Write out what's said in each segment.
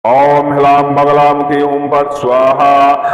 ओम ह्लाम बगलामुखी ओम पर स्वाहा।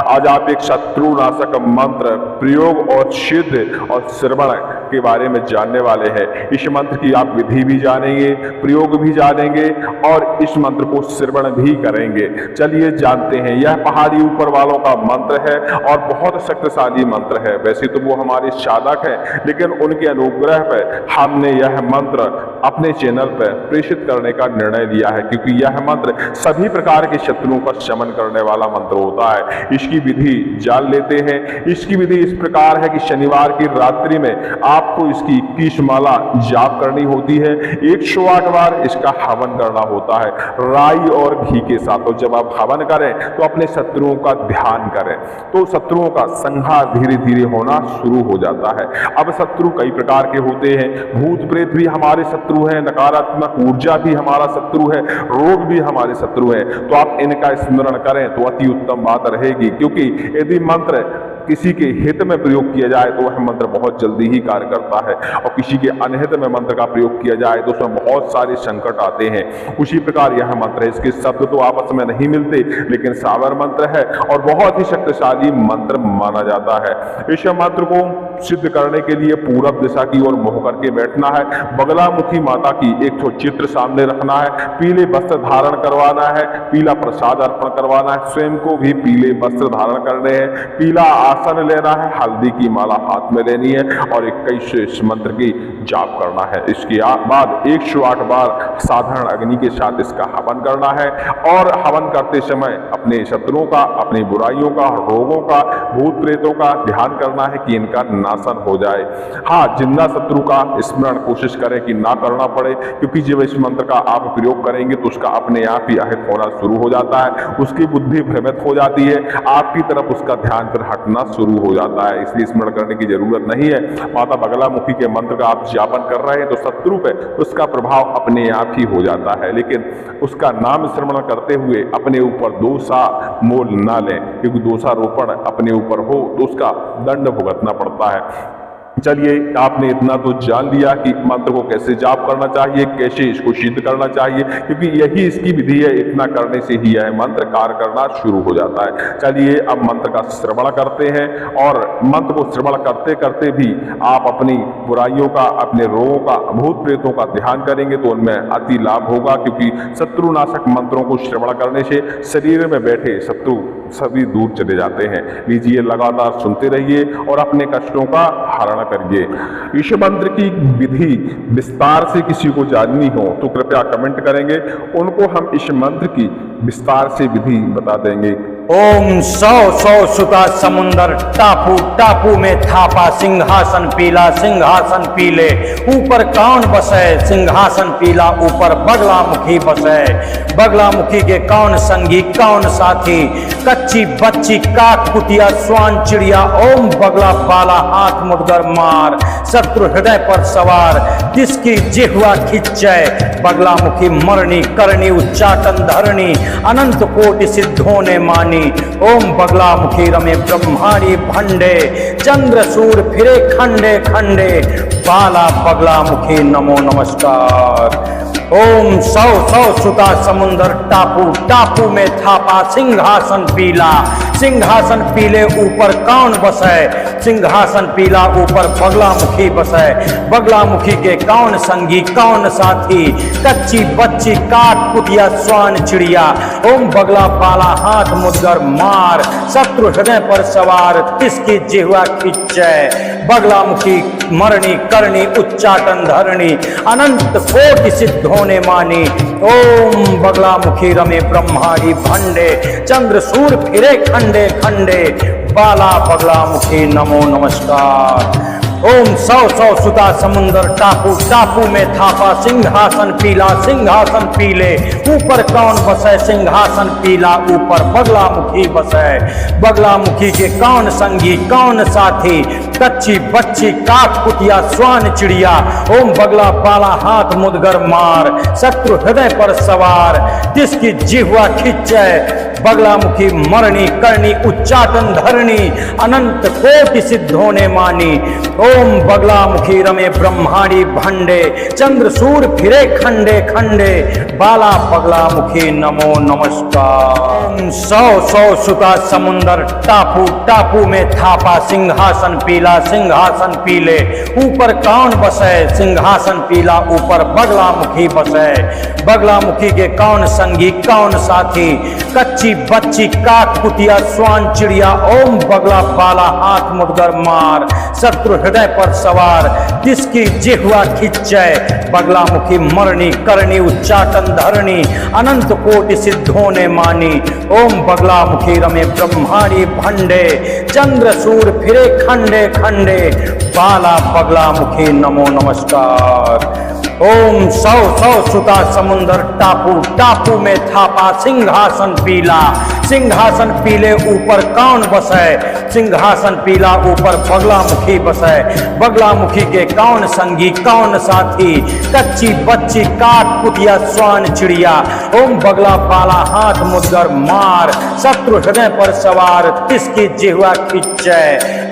आज आप एक शत्रुनाशक मंत्र प्रयोग और सिद्ध और श्रवण के बारे में जानने वाले हैं। इस मंत्र की आप विधि भी जानेंगे, प्रयोग भी जानेंगे और इस मंत्र को श्रवण भी करेंगे। चलिए जानते हैं। यह पहाड़ी ऊपर वालों का मंत्र है और बहुत शक्तिशाली मंत्र है। वैसे तो वो हमारे साधक हैं, लेकिन उनके अनुग्रह पर हमने यह मंत्र अपने चैनल पर प्रेषित करने का निर्णय लिया है, क्योंकि यह मंत्र सभी प्रकार के शत्रुओं का शमन करने वाला मंत्र होता है। इसकी विधि जान लेते हैं। इसकी विधि इस प्रकार है कि शनिवार की रात्रि में आपको इसकी 21 माला जाप करनी होती है। 108 बार इसका हवन करना होता है राई और घी के साथ। और जब आप हवन करें तो अपने शत्रुओं का ध्यान करें, तो शत्रुओं का संहार धीरे धीरे होना शुरू हो जाता है। अब शत्रु कई प्रकार के होते हैं। भूत प्रेत भी हमारे शत्रु है, नकारात्मक ऊर्जा भी हमारा शत्रु है, रोग भी हमारे शत्रु है। तो आप इनका स्मरण करें तो अति उत्तम बात रहेगी, क्योंकि यदि मंत्र किसी के हित में प्रयोग किया जाए तो वह मंत्र बहुत जल्दी ही कार्य करता है, और किसी के अनहित में मंत्र का प्रयोग किया जाए तो उसमें बहुत सारे संकट आते हैं। उसी प्रकार यह मंत्र है। इसके शब्द तो आपस में नहीं मिलते, लेकिन सावर मंत्र है और बहुत ही शक्तिशाली मंत्र माना जाता है। इस मंत्र को सिद्ध करने के लिए पूरब दिशा की ओर मुंह करके बैठना है। बगलामुखी माता की एक चित्र सामने रखना है। पीले वस्त्र धारण करवाना है, पीला प्रसाद अर्पण करवाना है, स्वयं को भी पीले वस्त्र धारण करने हैं, पीला आसन लेना है, हल्दी की माला हाथ में लेनी है और 21 मंत्र की जाप करना है। इसके बाद 108 बार साधारण अग्नि के साथ इसका हवन करना है। और हवन करते समय अपने शत्रुओं का, अपनी बुराइयों का, रोगों का, भूत प्रेतों का ध्यान करना है कि इनका नाशन हो जाए। हाँ, जिंदा शत्रु का स्मरण कोशिश करें कि ना करना पड़े, क्योंकि जब इस मंत्र का आप प्रयोग करेंगे तो उसका अपने आप ही अहित होना शुरू हो जाता है। उसकी बुद्धि भ्रमित हो जाती है, आपकी तरफ उसका ध्यान फिर हटना शुरू हो जाता है। इसलिए स्मरण करने की जरूरत नहीं है। माता बगलामुखी के मंत्र का आप जापन कर रहे हैं तो शत्रु पे उसका प्रभाव अपने आप ही हो जाता है, लेकिन उसका नाम श्रवण करते हुए अपने ऊपर दोषा मोल ना लें, क्योंकि दोषारोपण अपने ऊपर हो तो उसका दंड भुगतना पड़ता है। चलिए, आपने इतना तो जान लिया कि मंत्र को कैसे जाप करना चाहिए, कैसे इसको सिद्ध करना चाहिए, क्योंकि यही इसकी विधि है। इतना करने से ही यह मंत्र कार्य करना शुरू हो जाता है। चलिए, अब मंत्र का श्रवण करते हैं। और मंत्र को श्रवण करते करते भी आप अपनी बुराइयों का, अपने रोगों का, भूत प्रेतों का ध्यान करेंगे तो उनमें अति लाभ होगा, क्योंकि शत्रुनाशक मंत्रों को श्रवण करने से शरीर में बैठे शत्रु सभी दूर चले जाते हैं। लीजिए, लगातार सुनते रहिए और अपने कष्टों का हरण करिए। इस मंत्र की विधि विस्तार से किसी को जाननी हो तो कृपया कमेंट करेंगे, उनको हम इस मंत्र की विस्तार से विधि बता देंगे। ओम सौ सुता समुंदर टापू, टापू में थापा सिंहासन पीला, सिंहासन पीले ऊपर कौन बसे, सिंहासन पीला ऊपर बगलामुखी बसे। बगलामुखी के कौन संगी, कौन साथी, कच्ची बच्ची काक कुतिया स्वान चिड़िया। ओम बगला बाला हाथ मुड़गर मार, शत्रु हृदय पर सवार, जिसकी जिह्वा खिंचे। बगलामुखी मरणी करणी उच्चाटन धरणी, अनंत कोटि सिद्धों ने मानी। ओम बगलामुखी रमे ब्रह्मांडी भंडे, चंद्र सूर फिरे खंडे खंडे। बाला बगलामुखी नमो नमस्कार। ओम सौ सुता समुंदर टापू, टापू में थापा सिंहासन पीला, सिंहासन पीले ऊपर कौन बसे, सिंहासन पीला ऊपर बगलामुखी बसे। बगलामुखी के कौन संगी, कौन साथी, कच्ची बच्ची काट कुटिया स्वान चिड़िया। ओम बगला बाला हाथ मुदगर मार, शत्रु हृदय पर सवार, किसकी जिह्वा खिंचे। बगलामुखी मरणी करणी उच्चाटन धरणी, अनंत कोटि सिद्धों ने मानी। ओम बगलामुखी रमे ब्रह्मांडी भंडे, चंद्र सूर फिरे खंडे खंडे। बाला बगलामुखी नमो नमस्कार। ओम सौ सुता समुंदर टापू, टापू में थापा सिंहासन पीला, सिंहासन पीले ऊपर कौन बसे, सिंहासन पीला ऊपर बगलामुखी बसे। बगलामुखी के कौन संगी, कौन साथी, कच्ची बच्ची काक कुतिया स्वान चिड़िया। ओम बगला बाला हाथ मुदगर मार, शत्रु हृदय पर सवार, जिसकी जिह्वा खिंचे। बगलामुखी मरणी करणी उच्चाटन धरणी अनंत कोटि सिद्धों ने मानी। ओम बगलामुखी रमे ब्रह्मांडी भंडे चंद्र सूर फिरे खंडे खंडे बाला बगलामुखी नमो नमस्कार। ओम सौ सौ सुता समुंदर टापू टापू में थापा सिंहासन पीला सिंहासन पीले ऊपर कौन बसे सिंहासन पीला ऊपर बगलामुखी बसे। बगलामुखी के कौन संगी कौन साथी कच्ची बच्ची काक कुतिया स्वान चिड़िया ओम बगला बाला हाथ मुड़कर मार शत्रु हृदय पर सवार जिसकी जिह्वा खिंचे। बगलामुखी मरणी करणी उच्चाटन धरणी अनंत कोटि सिद्धों ने मानी। ओम बगलामुखी रमे ब्रह्मांडी भंडे चंद्र सूर फिरे खंडे खंडे बाला बगलामुखी नमो नमस्कार। ओम सौ सौ सुता समुंदर टापू टापू में थापा सिंहासन पीला सिंहासन पीले ऊपर कौन बसे सिंहासन पीला ऊपर बगलामुखी बसे। बगलामुखी के कौन संगी कौन साथी कच्ची बच्ची काट कुतिया स्वान चिड़िया ओम बगला बाला हाथ मुदगर मार शत्रु हृदय पर सवार तिसकी जिह्वा खिंचे।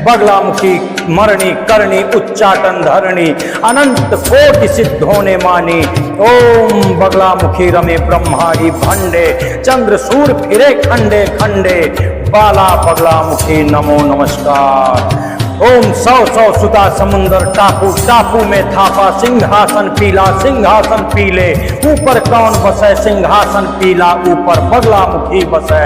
बगलामुखी मरणी करणी उच्चाटन धरणी अनंत कोटि सिद्धों ने मानी। ओम बगलामुखी रमे ब्रह्मांडी भंडे चंद्र सूर फिरे खंडे खंडे बाला बगलामुखी नमो नमस्कार। ओम सौ सौ सुता समुंदर टापू टापू में थापा सिंहासन पीला सिंहासन पीले ऊपर कौन बसे सिंहासन पीला ऊपर बगलामुखी बसे।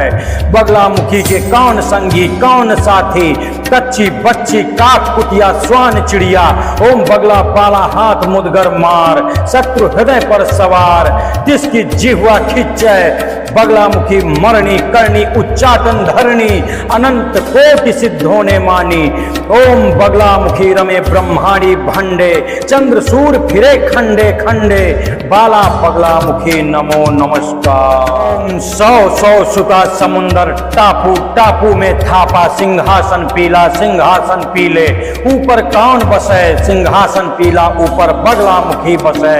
बगलामुखी के कौन संगी कौन साथी कच्ची बच्ची काक कुतिया स्वान चिड़िया ओम बगला बाला हाथ मुदगर मार शत्रु हृदय पर सवार जिसकी जिह्वा खिंचे। बगलामुखी मरणी करणी उच्चाटन धरणी अनंत कोटि सिद्धों ने मानी। ओम बगलामुखी रमे ब्रह्मांडी भंडे चंद्र सूर फिरे खंडे खंडे बाला बगलामुखी नमो नमस्कार। ओम सौ सौ सुता समुंदर टापू टापू में थापा सिंहासन पीला सिंहासन पीले ऊपर कौन बसे सिंहासन पीला ऊपर बगलामुखी बसे।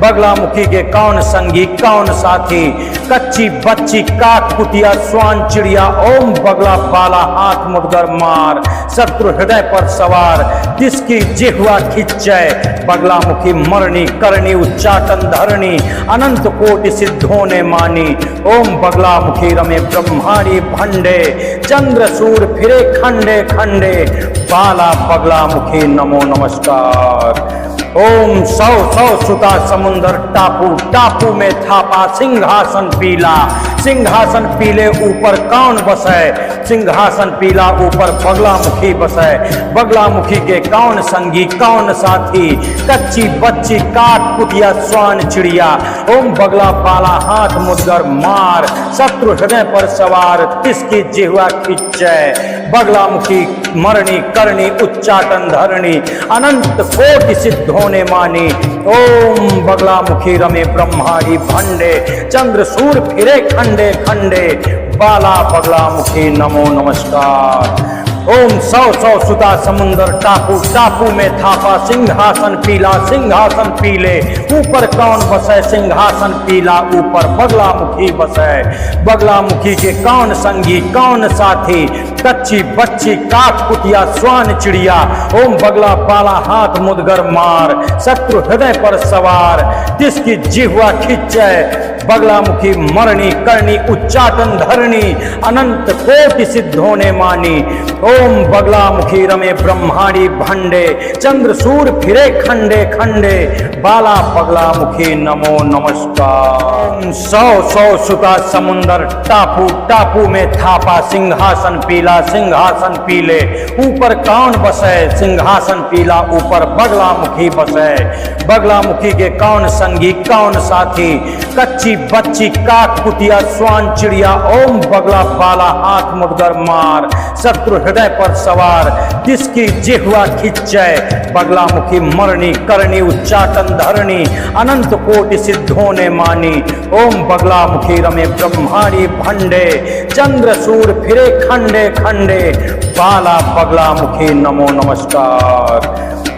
बगलामुखी के कौन संगी कौन साथी कच्ची बच्ची काक कुतिया स्वान चिड़िया ओम बगला बाला हाथ मुदगर मार शत्रु हृदय पर सवार जिसकी जिह्वा खिंचे। बगलामुखी मरणी करणी उच्चाटन धरणी अनंत कोटि सिद्धों ने मानी। ओम बगलामुखी रमे ब्रह्मांडी भंडे चंद्र सूर फिरे खंडे खंडे बाला बगलामुखी नमो नमस्कार। ओम सौ सौ सुता समुंदर टापू टापू में थापा सिंहासन पीला सिंहासन पीले ऊपर कौन बसे सिंहासन पीला ऊपर बगलामुखी बसे। बगलामुखी के कौन संगी कौन साथी कच्ची बच्ची काट कुतिया स्वान चिड़िया ओम बगला बाला हाथ मुदगर मार शत्रु हृदय पर सवार तिसकी जिह्वा खिंचे। बगलामुखी मरणी करणी उच्चाटन धरणी अनंत कोटि सिद्धों ने मानी। ओम बगलामुखी रमे ब्रह्मांडी भंडे चंद्र सूर फिरे खंडे खंडे बाला बगलामुखी नमो नमस्कार। ओम सौ सौ सुता समुंदर टापू टापू में थापा सिंहासन पीला सिंहासन पीले ऊपर कौन बसे सिंहासन पीला ऊपर बगलामुखी बसे। बगलामुखी के कौन संगी कौन साथी कच्ची बच्ची काक कुतिया स्वान चिड़िया ओम बगला बाला हाथ मुदगर मार शत्रु हृदय पर सवार जिसकी जिह्वा खिंचे। बगलामुखी मरणी करणी उच्चाटन धरणी अनंत कोटि सिद्धों ने मानी। ओम बगलामुखी रमे ब्रह्मांडी भंडे चंद्र सूर फिरे खंडे खंडे बाला बगलामुखी नमो नमस्कार। ओम सौ सौ सुता समुंदर टापू टापू में थापा सिंहासन पीला सिंहासन पीले ऊपर कौन बसे सिंहासन पीला ऊपर बगलामुखी बसे। बगलामुखी के कौन संगी कौन साथी कच्ची बच्ची काक कुतिया स्वान चिड़िया ओम बगला बाला हाथ मुदगर मार शत्रु हृदय पर सवार जिसकी जिह्वा खिंचे। बगलामुखी मरणी करणी उच्चाटन धरणी अनंत कोटि सिद्धों ने मानी। ओम बगलामुखी रमे ब्रह्मांडी भंडे चंद्र सूर फिरे खंडे खंडे बाला बगलामुखी नमो नमस्कार।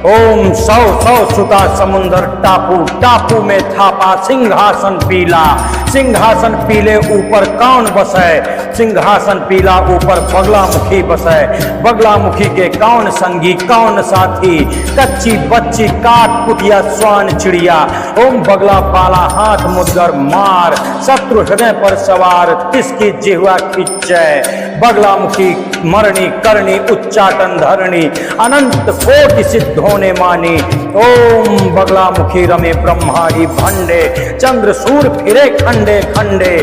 ओम सौ सौ सुता समुंदर टापू टापू में थापा सिंहासन पीला सिंहासन पीले ऊपर कौन बसे सिंहासन पीला ऊपर बगलामुखी बसै, बगलामुखी के कौन संगी कौन साथी, कच्ची बच्ची काट कुटिया स्वान चिड़िया, ओम बगला पाला हाथ मुदगर मार, शत्रु हृदय पर सवार तिसकी जिह्वा खिंचै, बगलामुखी मरणी करणी उच्चाटन धरणी, अनंत कोटि सिद्धों ने मानी, ओम बगलामुखी रमे ब्रह्मादि भंडे, चंद्र सूर फिरे खंडे खंडे,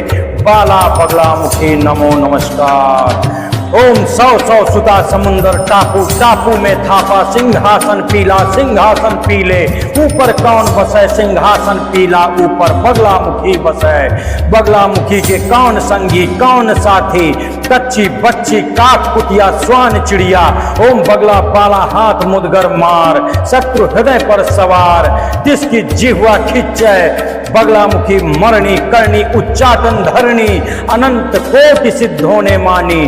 बाला बगलामुखी नमो नमस्कार। ओम सौ सौ सुता समुंदर टापू, टापू में थापा सिंहासन पीला, सिंहासन पीले ऊपर कौन बसै, सिंहासन पीला ऊपर बगलामुखी बसै, बगलामुखी के कौन संगी कौन साथी, कच्ची बच्ची काक कुटिया स्वान चिड़िया, ओम बगला पाला हाथ मुदगर मार, शत्रु हृदय पर सवार तिसकी जिह्वा खिंचै, बगलामुखी मरणी करणी उच्चाटन धरणी, अनंत कोटि सिद्धों ने मानी,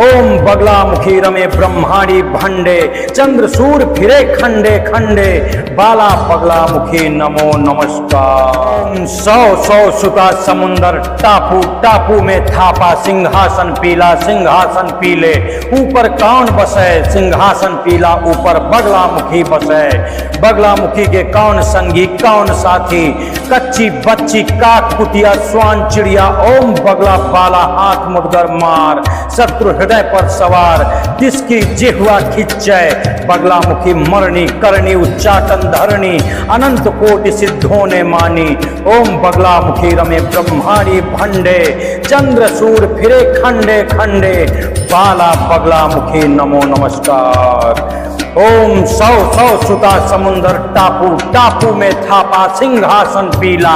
ओम बगलामुखी रमे ब्रह्मांडी भंडे, चंद्र सूर फिरे खंडे खंडे, बाला बगलामुखी नमो नमस्कार। ओम सौ सौ सुता समुंदर टापू, टापू में थापा सिंहासन पीला, सिंहासन पीले ऊपर कौन बसै, सिंहासन पीला ऊपर बगलामुखी बसै, बगलामुखी के कौन संगी कौन साथी, कच्ची बच्ची काक कुटिया स्वान चिड़िया, ओम बगला पाला हाथ मुदगर मार, शत्रु हृदय पर सवार तिसकी जिह्वा खिंचै, बगलामुखी मरणी करणी उच्चाटन धरणी, अनंत कोटि सिद्धों ने मानी, ओम बगलामुखी रमे ब्रह्मांडी भंडे, चंद्र सूर फिरे खंडे खंडे, बाला बगलामुखी नमो नमस्कार। ओम सौ सौ सुता समुंदर टापू, टापू में थापा सिंहासन पीला,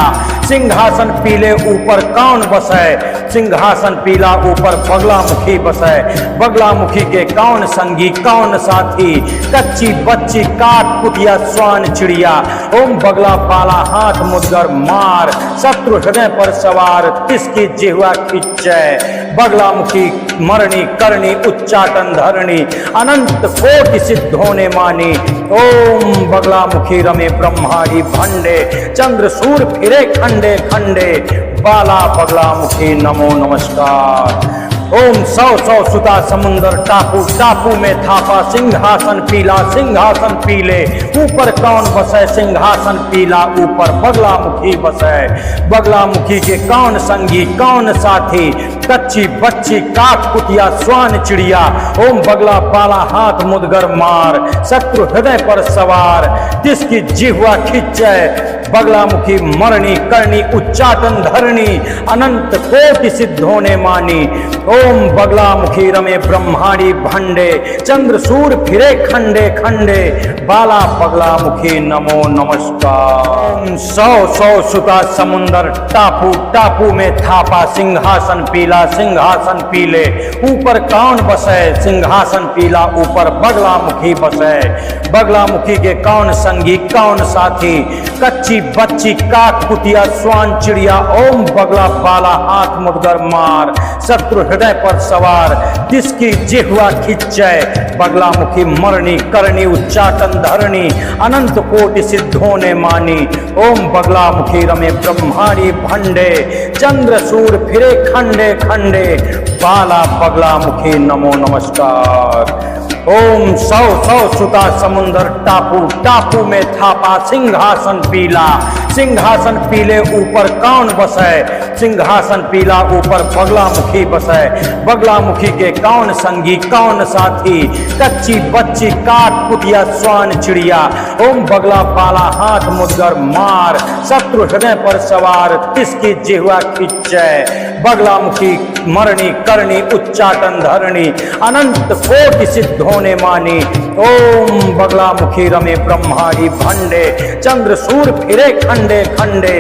सिंहासन पीले ऊपर कौन बसै, सिंहासन पीला ऊपर बगलामुखी बसै, बगलामुखी के कौन संगी कौन साथी, कच्ची बच्ची काट कुटिया स्वान चिड़िया, ओम बगला पाला हाथ मुदगर मार, शत्रु हृदय पर सवार तिसकी जिह्वा खिंचै, बगलामुखी मरणी करणी उच्चाटन धरणी, अनंत कोटि सिद्धों ने मानी, ओम बगलामुखी रमे ब्रह्मांडी भंडे, चंद्र सूर फिरे खंडे खंडे, बाला बगलामुखी नमो नमस्कार। ओम सौ सौ सुता समुंदर टापू, टापू में थापा सिंहासन पीला, सिंहासन पीले ऊपर कौन बसै, सिंहासन पीला ऊपर बगलामुखी बसै, बगलामुखी के कौन संगी कौन साथी, कच्ची बच्ची काक कुटिया स्वान चिड़िया, ओम बगला पाला हाथ मुदगर मार, शत्रु हृदय पर सवार तिसकी जिह्वा खिंचै, बगलामुखी मरणी करणी उच्चाटन धरणी, अनंत कोटि सिद्धों ने मानी, ओम बगलामुखी रमे ब्रह्मांडी भंडे, चंद्र सूर फिरे खंडे खंडे, बाला बगलामुखी नमो नमस्कार। ओम सौ सौ सुता समुंदर टापू, टापू में थापा सिंहासन पीला, सिंहासन पीले ऊपर कौन बसै, सिंहासन पीला ऊपर बगलामुखी बसै, बगलामुखी के कौन संगी कौन साथी, कच्ची बच्ची काक कुटिया स्वान चिड़िया, ओम बगला पाला हाथ मुदगर मार, शत्रु हृदय पर सवार तिसकी जिह्वा खिंचै, बगलामुखी मरणी करणी उच्चाटन धरणी, अनंत कोटि सिद्धों ने मानी, ओम बगलामुखी रमे ब्रह्मांडी भंडे, चंद्र सूर फिरे खंडे खंडे, बाला बगलामुखी नमो नमस्कार। ओम सौ सौ सुता समुंदर टापू, टापू में थापा सिंहासन पीला, सिंहासन पीले ऊपर कौन बसै, सिंहासन पीला ऊपर बगलामुखी बसै, बगलामुखी के कौन संगी कौन साथी, कच्ची बच्ची काट कुटिया स्वान चिड़िया, ओम बगला पाला हाथ मुदगर मार, शत्रु हृदय पर सवार तिसकी जिह्वा खिंचै, बगलामुखी मरणी करणी उच्चाटन धरणी, अनंत कोटि सिद्धों ने मानी, ओम बगलामुखी रमे ब्रह्मांडी भंडे, चंद्र सूर फिरे खंडे खंडे,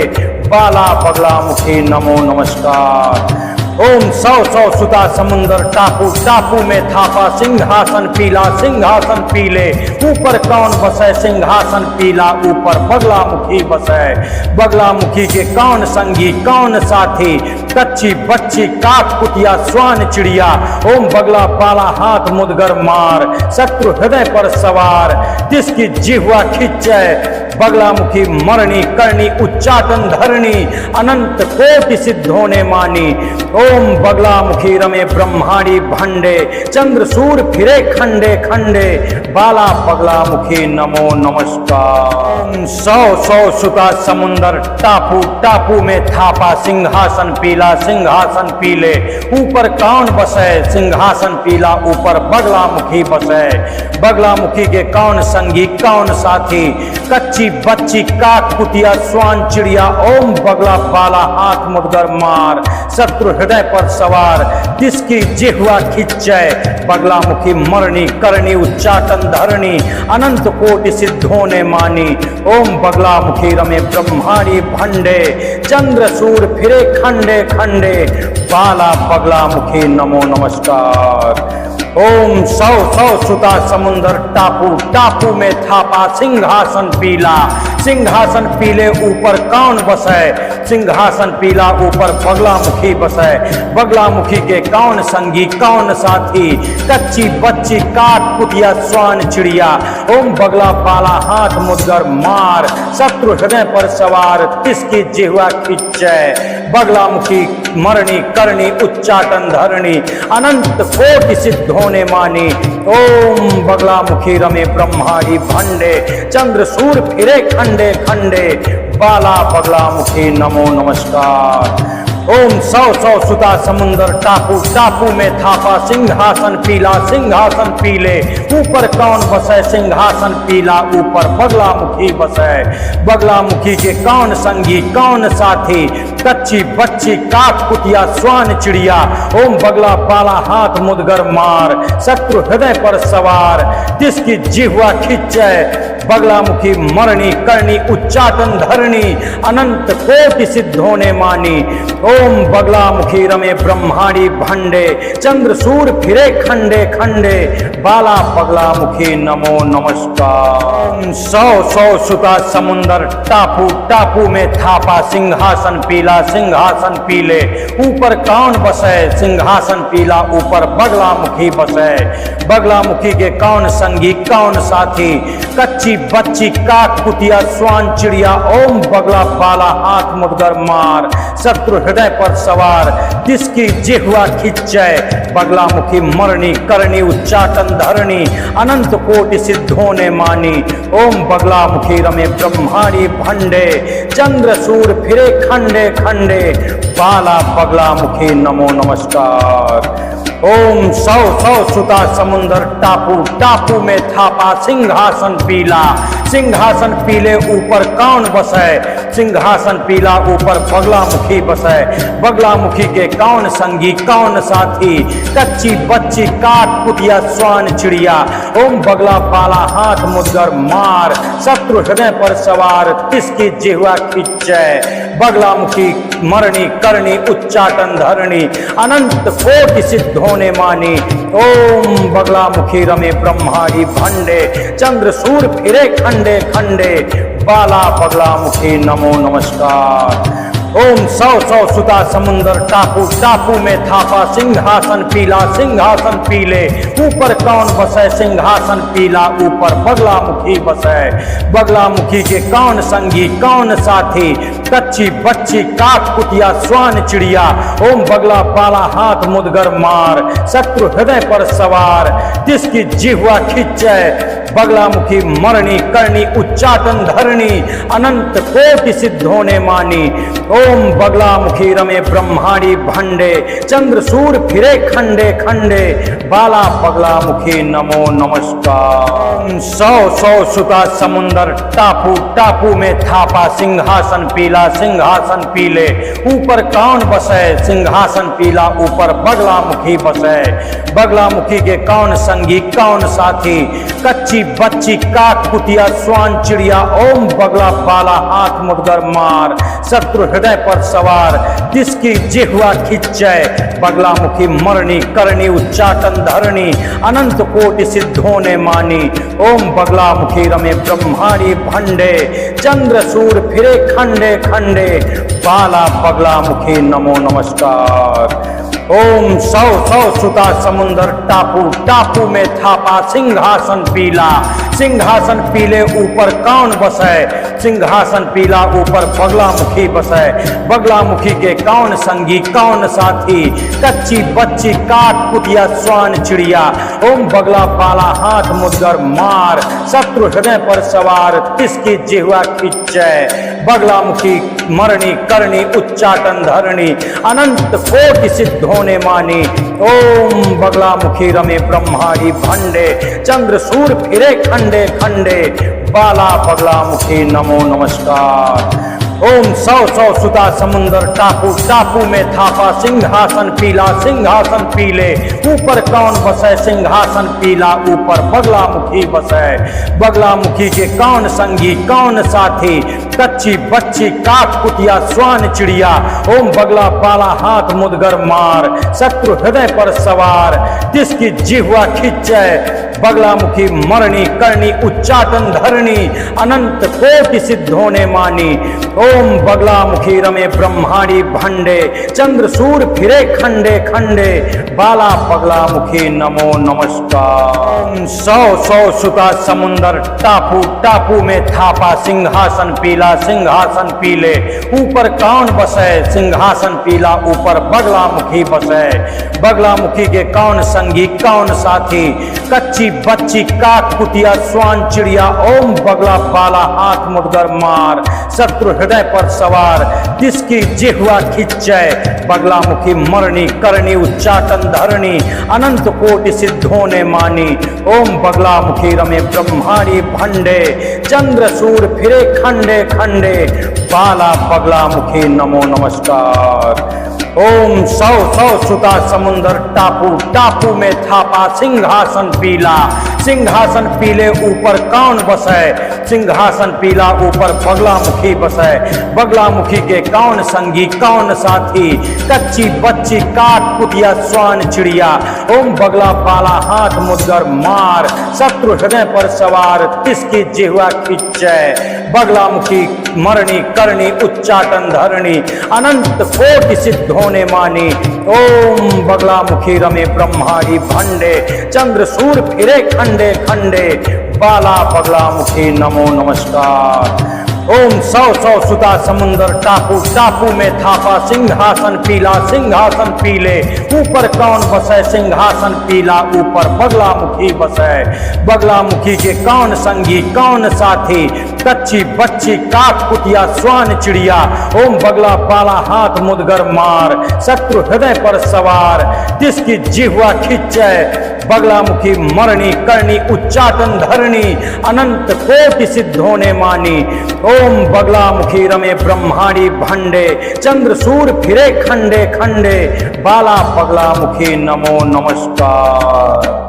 बाला बगलामुखी नमो नमस्कार। ओम सौ सौ सुता समुंदर टापू, टापू में थापा सिंहासन पीला, सिंहासन पीले ऊपर कौन बसै, सिंहासन पीला ऊपर बगलामुखी बसै, बगलामुखी के कौन संगी कौन साथी, कच्ची बच्ची काक कुटिया स्वान चिड़िया, ओम बगला पाला हाथ मुदगर मार, शत्रु हृदय पर सवार जिसकी जिह्वा खिंचे बगलामुखी मरणी करणी उच्चाटन धरणी अनंत कोटि सिद्धों ने मानी। ओम बगलामुखी रमे ब्रह्मांडी भंडे चंद्र सूर फिरे खंडे खंडे बाला बगलामुखी नमो नमस्कार। ओम सौ सौ सुता समुंदर टापू टापू में थापा सिंहासन पीला सिंहासन पीले ऊपर कौन बसे सिंहासन पीला ऊपर बगलामुखी बसे। बगलामुखी के कौन संगी कौन साथी कच्ची बच्ची काक कुतिया स्वान चिड़िया ओम बगला बाला हाथ मुदगर मार शत्रु हृदय पर सवार जिसकी जिह्वा खिंचे बगलामुखी मरणी करणी उच्चाटन धरणी अनंत कोटि सिद्धों ने मानी। ओम बगलामुखी रमे ब्रह्मांडी भंडे चंद्र सूर फिरे खंडे खंडे बाला बगलामुखी नमो नमस्कार। ओम सौ सौ सुता समुंदर टापू टापू में थापा सिंहासन पीला सिंहासन पीले ऊपर कौन बसे सिंहासन पीला ऊपर बगलामुखी बसे। बगलामुखी के कौन संगी कौन साथी कच्ची बच्ची काट कुतिया स्वान चिड़िया ओम बगला बाला हाथ मुदगर मार शत्रु हृदय पर सवार किसकी जिह्वा खिंचे बगलामुखी मरणी करणी उच्चाटन धरणी अनंत कोटि सिद्धों ने मानी। ओम बगलामुखी रमे ब्रह्मांडी भंडे चंद्र सूर फिरे खंडे खंडे बाला बगलामुखी नमो नमस्कार। ओम सौ सौ सुता समुंदर टापू टापू में थापा सिंहासन पीला सिंहासन पीले ऊपर कौन बसे सिंहासन पीला ऊपर बगलामुखी बसे। बगलामुखी के कौन संगी कौन साथी कच्ची बच्ची काक कुतिया स्वान चिड़िया ओम बगला बाला हाथ मुदगर मार शत्रु हृदय पर सवार जिसकी जिह्वा खिंचे बगलामुखी मरणी करणी उच्चाटन धरणी अनंत कोटि सिद्धों ने मानी। ओम बगलामुखी रमे ब्रह्मांडी भंडे चंद्र सूर फिरे खंडे खंडे बाला बगलामुखी नमो नमस्कार। ओम सौ सौ सुता समुंदर टापू टापू में थापा सिंहासन पीला सिंहासन पीले ऊपर कौन बसे सिंहासन पीला ऊपर बगलामुखी बसे। बगलामुखी के कौन संगी कौन साथी कच्ची बच्ची काक कुतिया स्वान चिड़िया ओम बगला बाला हाथ मुदगर मार शत्रु हृदय पर सवार जिसकी जिह्वा खिंचे बगलामुखी मरणी करणी उच्चाटन धरणी अनंत कोटि सिद्धों ने मानी। ओम बगलामुखी रमे ब्रह्मांडी भंडे चंद्र सूर फिरे खंडे खंडे बाला बगलामुखी नमो नमस्कार। ओम सौ सौ सुता समुंदर टापू टापू में थापा सिंहासन पीला सिंहासन पीले ऊपर कौन बसे सिंहासन पीला ऊपर बगलामुखी बसे। बगलामुखी के कौन संगी कौन साथी कच्ची बच्ची काट कुतिया स्वान चिड़िया ओम बगला बाला हाथ मुदगर मार शत्रु हृदय पर सवार किसकी जिह्वा खिंचे बगलामुखी मरणी करणी उच्चाटन धरणी अनंत कोटि सिद्धों ने मानी। ओम बगलामुखी रमे ब्रह्मांडी भंडे चंद्र सूर फिरे खंडे खंडे बाला बगलामुखी नमो नमस्कार। ओम सौ सौ सुता समुंदर टापू टापू में थापा सिंहासन पीला सिंहासन पीले ऊपर कौन बसे सिंहासन पीला ऊपर बगलामुखी बसे। बगलामुखी के कौन संगी कौन साथी कच्ची बच्ची काक कुतिया स्वान चिड़िया ओम बगला बाला हाथ मुदगर मार शत्रु हृदय पर सवार जिसकी जिह्वा खिंचे बगलामुखी मरणी करणी उच्चाटन धरणी अनंत कोटि सिद्धों ने मानी। ओम बगलामुखी रमे ब्रह्मांडी भंडे चंद्र सूर फिरे खंडे खंडे बाला बगलामुखी नमो नमस्कार। ओम सौ सौ सुता समुंदर टापू टापू में थापा सिंहासन पीला सिंहासन पीले ऊपर कौन बसे सिंहासन पीला ऊपर बगलामुखी बसे। बगलामुखी के कौन संगी कौन साथी कच्ची बच्ची काक कुतिया स्वान चिड़िया ओम बगला बाला हाथ मुदगर मार शत्रु हृदय पर सवार जिसकी जिह्वा खिंचे बगलामुखी मरणी करणी उच्चाटन धरणी अनंत कोटि सिद्धों ने मानी। ओम बगलामुखी रमे ब्रह्मांडी भंडे चंद्र सूर फिरे खंडे खंडे बाला बगलामुखी नमो नमस्कार। ओम सौ सौ सुता समुंदर टापू, टापू में थापा सिंहासन पीला, सिंहासन पीले ऊपर कौन बसे, सिंहासन पीला ऊपर बगलामुखी बसे, बगलामुखी के कौन संगी कौन साथी, कच्ची बच्ची काट कुटिया स्वान चिड़िया, ओम बगला पाला हाथ मुदगर मार, शत्रु हृदय पर सवार तिसकी जिह्वा खिंचे, बगलामुखी मरणी करणी उच्चाटन धरणी, अनंत कोटि सिद्धों ने मानी, ओम बगलामुखी रमे ब्रह्माड़ी भंडे, चंद्र सूर फिरे खंडे खंडे, बाला बगलामुखी नमो नमस्कार। ओम सौ सौ सुता समुंदर टापू, टापू में थापा सिंहासन पीला, सिंहासन पीले ऊपर कौन बसे, सिंहासन पीला ऊपर बगलामुखी बसे, बगलामुखी के कौन संगी कौन साथी, कच्ची बच्ची काक कुटिया स्वान चिड़िया, ओम बगला पाला हाथ मुदगर मार, शत्रु हृदय पर सवार तिसकी जिह्वा खिंचे, बगलामुखी मरणी करणी उच्चाटन धरणी, अनंत कोटि सिद्धों ने मानी, ओम बगलामुखी रमे ब्रह्माड़ी भंडे, चंद्र सूर फिरे खंडे खंडे, बाला बगलामुखी नमो नमस्कार। ओम सौ सौ सुता समुंदर टापू, टापू में थापा सिंहासन पीला, सिंहासन पीले ऊपर कौन बसे, सिंहासन पीला ऊपर बगलामुखी बसे, बगलामुखी के कौन संगी कौन साथी, कच्ची बच्ची काक कुटिया स्वान चिड़िया, ओम बगला पाला हाथ मुदगर मार, शत्रु हृदय पर सवार जिसकी जिह्वा खिंचे, बगलामुखी मरणी करणी उच्चाटन धरणी, अनंत कोटि सिद्धों ने मानी, ओम बगलामुखी रमे ब्रह्माड़ी भंडे, चंद्र सूर फिरे खंडे खंडे, बाला बगलामुखी नमो नमस्कार। ओम सौ सौ सुता समुंदर टापू, टापू में थापा सिंहासन पीला, सिंहासन पीले ऊपर कौन बसे, सिंहासन पीला ऊपर बगलामुखी बसे, बगलामुखी के कौन संगी कौन साथी, कच्ची बच्ची काट कुटिया स्वान चिड़िया, ओम बगला पाला हाथ मुदगर मार, शत्रु हृदय पर सवार तिसकी जिह्वा खिंचे, बगलामुखी मरणी करणी उच्चाटन धरणी, अनंत कोटि सिद्धों ने मानी, ओम बगलामुखी रमे ब्रह्माड़ी भंडे, चंद्र सूर फिरे खंडे खंडे, बाला बगलामुखी नमो नमस्कार। ओम सौ सौ सुता समुंदर टापू, टापू में थापा सिंहासन पीला, सिंहासन पीले ऊपर कौन बसे, सिंहासन पीला ऊपर बगलामुखी बसे, बगलामुखी के कौन संगी कौन साथी, कच्ची बच्ची काक कुटिया स्वान चिड़िया, ओम बगला पाला हाथ मुदगर मार, शत्रु हृदय पर सवार जिसकी जिह्वा खिंचे, बगलामुखी मरणी करणी उच्चाटन धरणी, अनंत कोटि सिद्धों ने मानी, ओम बगलामुखी रमे ब्रह्माड़ी भंडे, चंद्र सूर फिरे खंडे खंडे, बाला बगलामुखी नमो नमस्कार।